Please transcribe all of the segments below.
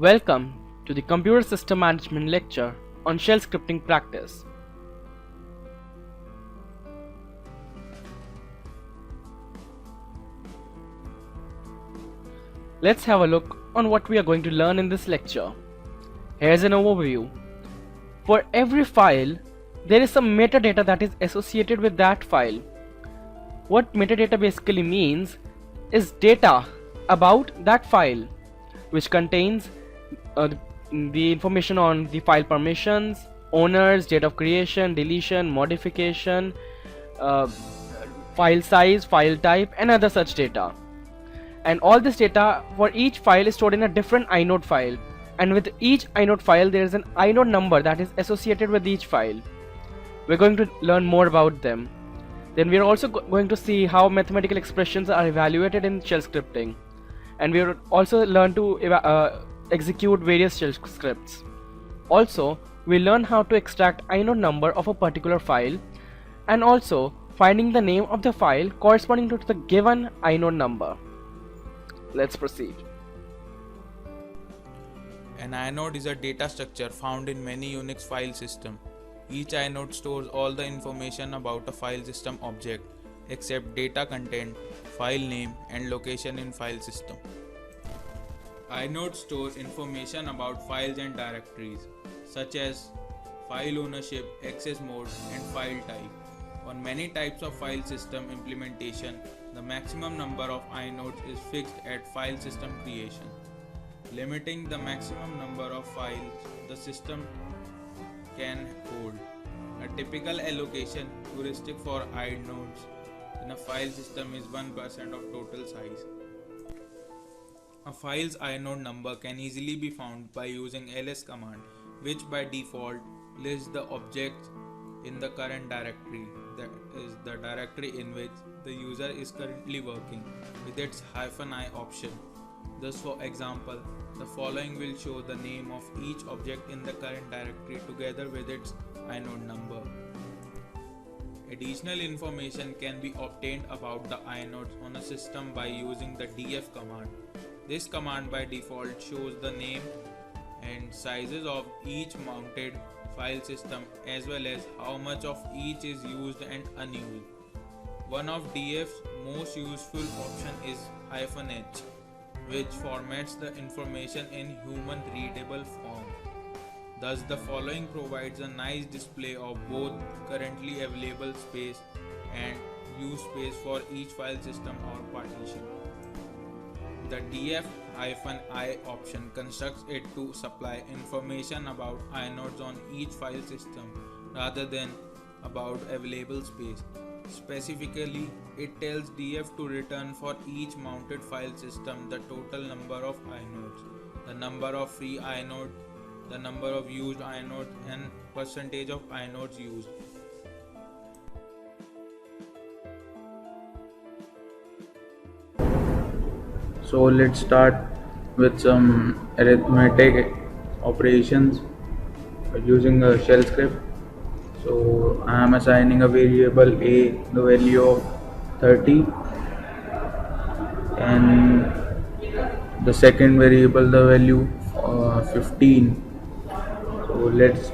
Welcome to the Computer System Management lecture on shell scripting practice. Let's have a look on what we are going to learn in this lecture. Here's an overview. For every file, there is some metadata that is associated with that file. What metadata basically means is data about that file, which contains the information on the file permissions, owners, date of creation, deletion, modification, file size, file type, and other such data. And all this data for each file is stored in a different inode file, and with each inode file there is an inode number that is associated with each file. We're going to learn more about them. Then we are also going to see how mathematical expressions are evaluated in shell scripting, and we will also learn to execute various shell scripts. Also, we learn how to extract inode number of a particular file, and also finding the name of the file corresponding to the given inode number. Let's proceed. An inode is a data structure found in many Unix file systems. Each inode stores all the information about a file system object except data content, file name, and location in file system. Inode stores information about files and directories such as file ownership, access mode, and file type. On many types of file system implementation, the maximum number of inodes is fixed at file system creation. Limiting the maximum number of files the system can hold. A typical allocation heuristic for inodes in a file system is 1% of total size. A file's inode number can easily be found by using ls command, which by default lists the objects in the current directory, that is the directory in which the user is currently working, with its -i option. Thus, for example, the following will show the name of each object in the current directory together with its inode number. Additional information can be obtained about the inodes on a system by using the df command. This command by default shows the name and sizes of each mounted file system as well as how much of each is used and unused. One of df's most useful option is -h, which formats the information in human readable form. Thus, the following provides a nice display of both currently available space and used space for each file system or partition. The df-i option constructs it to supply information about inodes on each file system rather than about available space. Specifically, it tells df to return for each mounted file system the total number of inodes, the number of free inodes, the number of used inodes, and percentage of inodes used. So let's start with some arithmetic operations using a shell script. So I am assigning a variable a the value of 30 and the second variable the value 15. So let's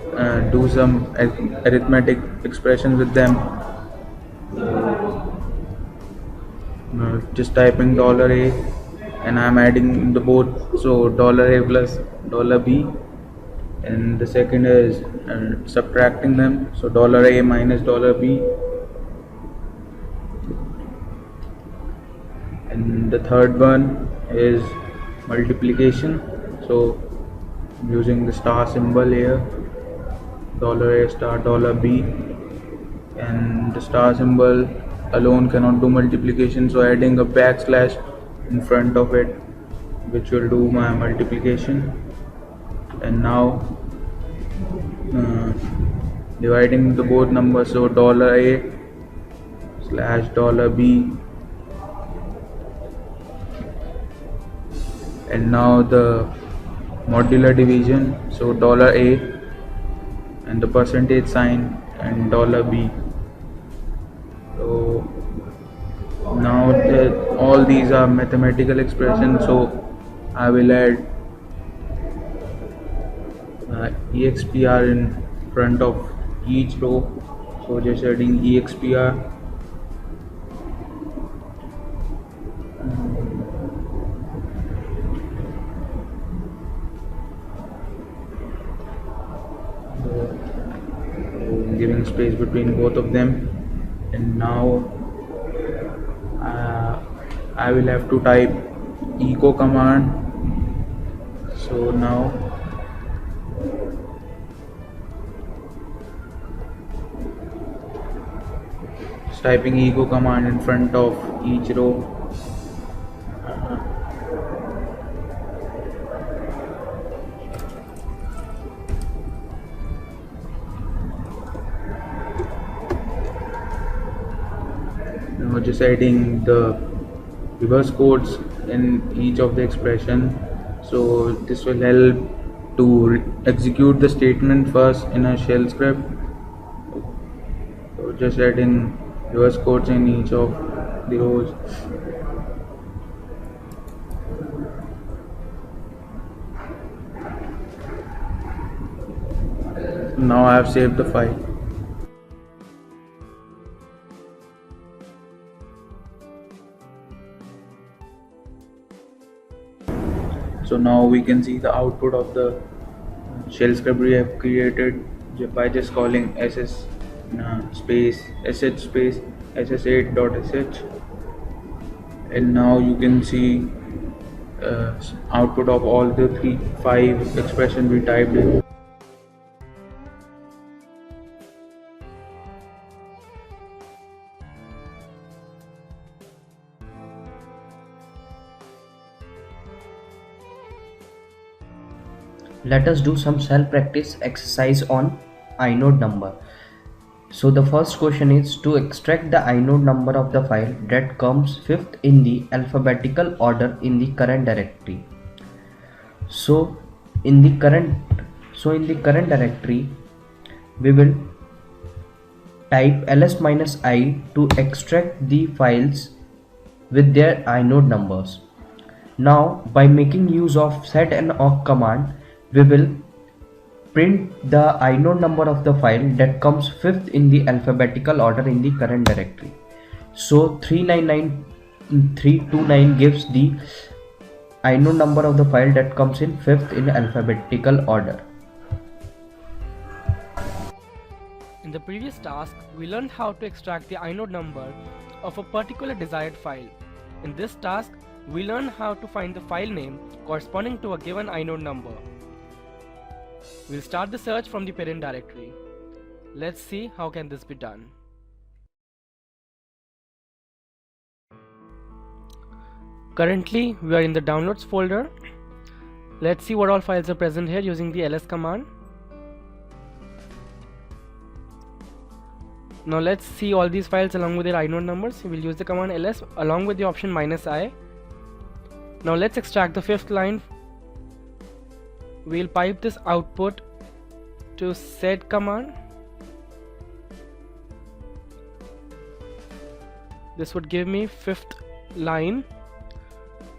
do some arithmetic expressions with them. Just typing $a and I'm adding the both, so $a plus $b, and the second is subtracting them, so $a minus $b, and the third one is multiplication, so using the star symbol here, $a star $b, and the star symbol alone cannot do multiplication, so adding a backslash in front of it, which will do my multiplication. And now dividing the both numbers, so $a slash $b, and now the modular division, so $a and the percentage sign and $b. So now that all these are mathematical expressions, so I will add expr in front of each row. So just adding expr. Giving space between both of them, and now I will have to type echo command. So now just typing echo command in front of each row. Now just adding the reverse codes in each of the expression. So this will help to execute the statement first in a shell script. So just adding reverse codes in each of the rows. Now I have saved the file. So now we can see the output of the shell script we have created by just calling sh space sh8.sh, and now you can see output of all the 5 expressions we typed in. Let us do some self-practice exercise on inode number. So the first question is to extract the inode number of the file that comes 5th in the alphabetical order in the current directory. So in the current directory we will type ls-i to extract the files with their inode numbers. Now by making use of set and awk command, we will print the inode number of the file that comes 5th in the alphabetical order in the current directory. So 399329 gives the inode number of the file that comes in 5th in alphabetical order. In the previous task, we learned how to extract the inode number of a particular desired file. In this task, we learn how to find the file name corresponding to a given inode number. We'll start the search from the parent directory. Let's see how can this be done. Currently, we are in the downloads folder. Let's see what all files are present here using the ls command. Now let's see all these files along with their inode numbers. We'll use the command ls along with the option -i. Now let's extract the 5th line. We'll pipe this output to sed command. This would give me 5th line.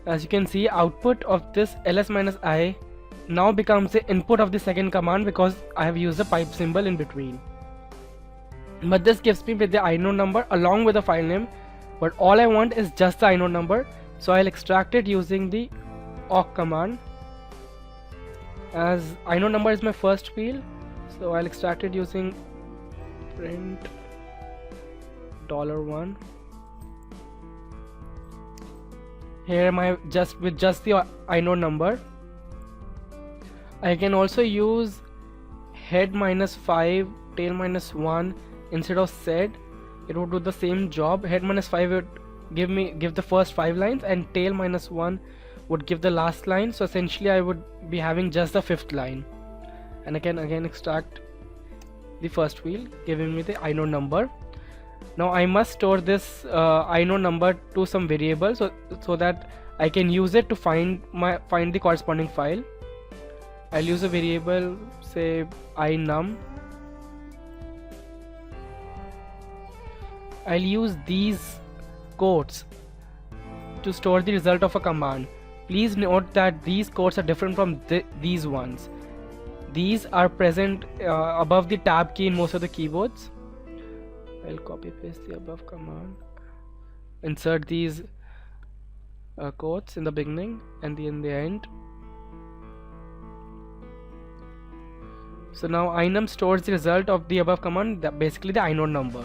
As you can see, output of this ls-i now becomes the input of the second command because I have used the pipe symbol in between. But this gives me with the inode number along with the file name, but all I want is just the inode number, so I'll extract it using the awk command. As inode number is my first field, so I'll extract it using print $1. Here am I with just the inode number. I can also use head -5 tail -1 instead of sed. It would do the same job. Head -5 would give the first 5 lines, and tail -1 would give the last line. So essentially I would be having just the 5th line, and I can again extract the first field giving me the inode number. Now I must store this inode number to some variable so that I can use it to find the corresponding file. I'll use a variable, say inum. I'll use these quotes to store the result of a command. Please note that these quotes are different from these ones. These are present above the tab key in most of the keyboards. I'll copy paste the above command, insert these quotes in the beginning and in the end. So now inum stores the result of the above command, basically the inode number.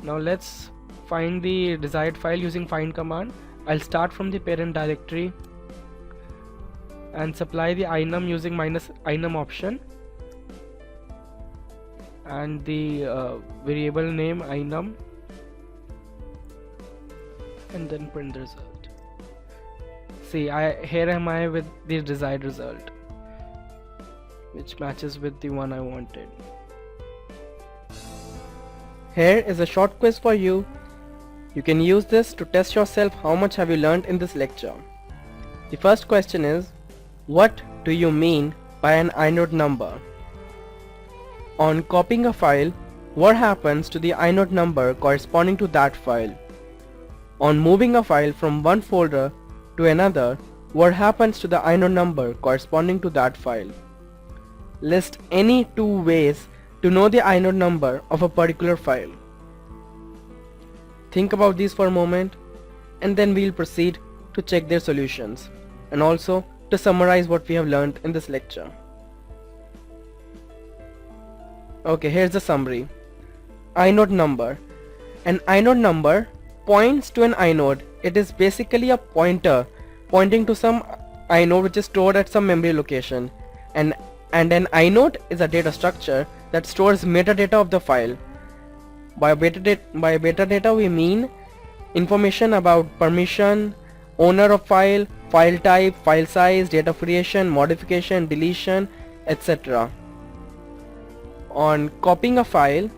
Now let's find the desired file using find command. I'll start from the parent directory and supply the inum using -inum option and the variable name inum, and then print the result. See, here am I with the desired result, which matches with the one I wanted. Here is a short quiz for you. You can use this to test yourself how much have you learned in this lecture. The first question is, what do you mean by an inode number? On copying a file, what happens to the inode number corresponding to that file? On moving a file from one folder to another, what happens to the inode number corresponding to that file? List any 2 ways to know the inode number of a particular file. Think about these for a moment, and then we'll proceed to check their solutions and also to summarize what we have learned in this lecture. Okay, here's the summary. Inode number. An inode number points to an inode. It is basically a pointer pointing to some inode which is stored at some memory location, and an inode is a data structure that stores metadata of the file. By metadata we mean information about permission, owner of file, file type, file size, data creation, modification, deletion, etc. On copying a file,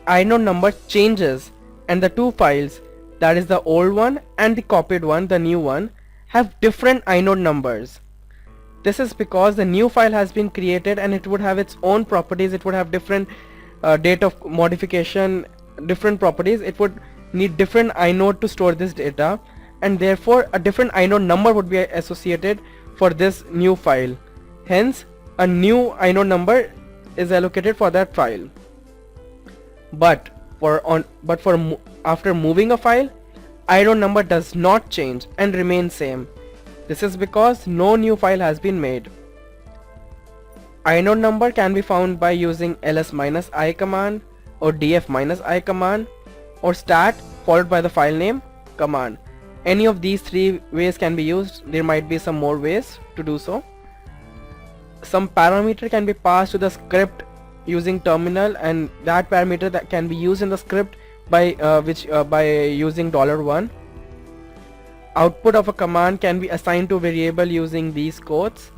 inode number changes and the 2 files, that is the old one and the copied one, the new one, have different inode numbers. This is because the new file has been created and it would have its own properties. It would have different date of modification, different properties. It would need different inode to store this data, and therefore a different inode number would be associated for this new file. Hence a new inode number is allocated for that file. But after moving a file, inode number does not change and remain same. This is because no new file has been made. Inode number can be found by using ls-i command or df-i command or stat followed by the file name command. Any of these 3 ways can be used. There might be some more ways to do so. Some parameter can be passed to the script using terminal, and that parameter that can be used in the script by using $1. Output of a command can be assigned to a variable using these quotes.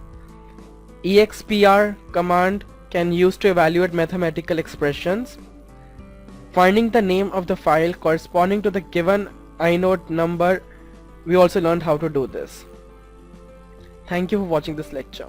expr command can use to evaluate mathematical expressions. Finding the name of the file corresponding to the given inode number, we also learned how to do this. Thank you for watching this lecture.